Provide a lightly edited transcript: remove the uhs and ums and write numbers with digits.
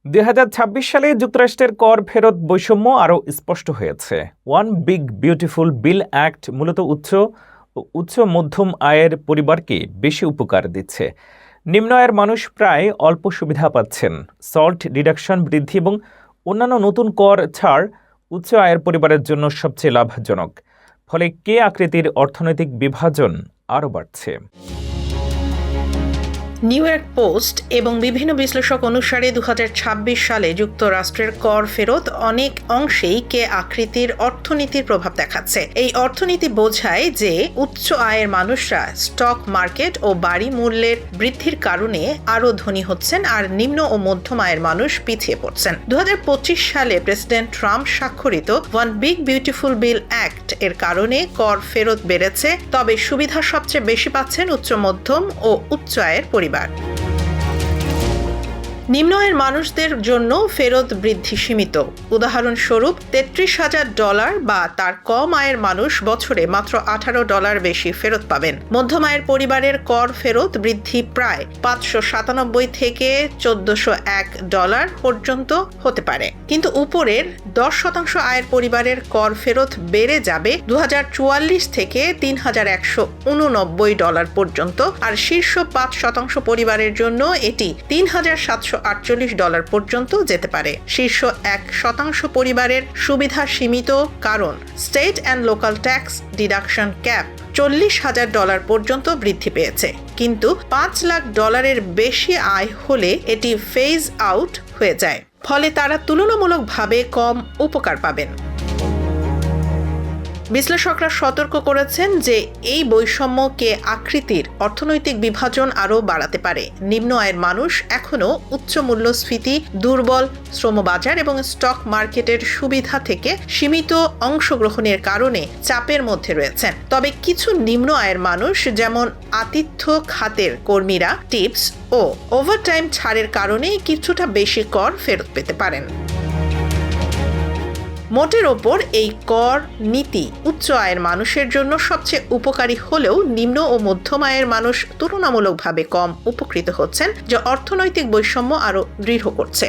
২০২৬ সালে যুক্তরাষ্ট্রের কর ফেরত বৈষম্য আরও স্পষ্ট হয়েছে। One big beautiful bill act মূলত উচ্চ মধ্যম আয়ের পরিবারকে বেশি উপকার দিচ্ছে। নিম্ন আয়ের মানুষ প্রায় অল্প সুবিধা পাচ্ছেন। সল্ট ডিডাকশন বৃদ্ধি এবং অন্যান্য নতুন কর ছাড় উচ্চ আয়ের পরিবারের জন্য সবচেয়ে লাভজনক। ফলে কে আকৃতির অর্থনৈতিক বিভাজন আরও বাড়ছে। নিউ ইয়র্ক পোস্ট এবং বিভিন্ন বিশ্লেষক অনুসারে ২০২৬ সালে যুক্তরাষ্ট্রের কর ফেরত অনেক অংশেই কে আকৃতির অর্থনীতির প্রভাব দেখাচ্ছে। এই অর্থনীতি বোঝায় যে উচ্চ আয়ের মানুষরা স্টক মার্কেট ও বাড়ি মূল্যের বৃদ্ধির কারণে আরও ধনী হচ্ছেন, আর নিম্ন ও মধ্যম আয়ের মানুষ পিছিয়ে পড়ছেন। ২০২৫ সালে প্রেসিডেন্ট ট্রাম্প স্বাক্ষরিত one big beautiful bill act এর কারণে কর ফেরত বেড়েছে, তবে সুবিধা সবচেয়ে বেশি পাচ্ছেন উচ্চ মধ্যম ও উচ্চ আয়ের পরিবার। নিম্ন আয়ের মানুষদের জন্য ফেরত বৃদ্ধি সীমিত। উদাহরণস্বরূপ $৩৩,০০০ বা তার কম আয়ের মানুষ বছরে মাত্র $18 বেশি ফেরত পাবেন। মধ্যম আয়ের পরিবারের কর ফেরত বৃদ্ধি প্রায় $597 থেকে $1,401 পর্যন্ত হতে পারে, কিন্তু উপরের 10% আয়ের পরিবারের কর ফেরত বেড়ে যাবে $2,044 থেকে $3,189 পর্যন্ত, আর শীর্ষ 5% পরিবারের জন্য এটি $3,748 পর্যন্ত যেতে পারে। শীর্ষ 1% পরিবারের সুবিধা সীমিত, কারণ state and local tax deduction cap $40,000 পর্যন্ত বৃদ্ধি পেয়েছে, কিন্তু $5 লাখ বেশি আয় হলে এটি ফেজ আউট হয়ে যায়। ফলে তারা তুলনামূলকভাবে কম উপকার পাবেন। বিশ্লেষকরা সতর্ক করেছেন যে এই বৈষম্য কে আকৃতির অর্থনৈতিক বিভাজন আরও বাড়াতে পারে। নিম্ন আয়ের মানুষ এখনও উচ্চ মূল্যস্ফীতি, দুর্বল শ্রমবাজার এবং স্টক মার্কেটের সুবিধা থেকে সীমিত অংশগ্রহণের কারণে চাপের মধ্যে রয়েছেন। তবে কিছু নিম্ন আয়ের মানুষ, যেমন আতিথ্য খাতের কর্মীরা, টিপস ও ওভারটাইম ছাড়ের কারণে কিছুটা বেশি কর ফেরত পেতে পারেন। মোটের ওপর এই কর নীতি উচ্চ আয়ের মানুষের জন্য সবচেয়ে উপকারী হলেও নিম্ন ও মধ্যম আয়ের মানুষ তুলনামূলকভাবে কম উপকৃত হচ্ছেন, যা অর্থনৈতিক বৈষম্য আরও দৃঢ় করছে।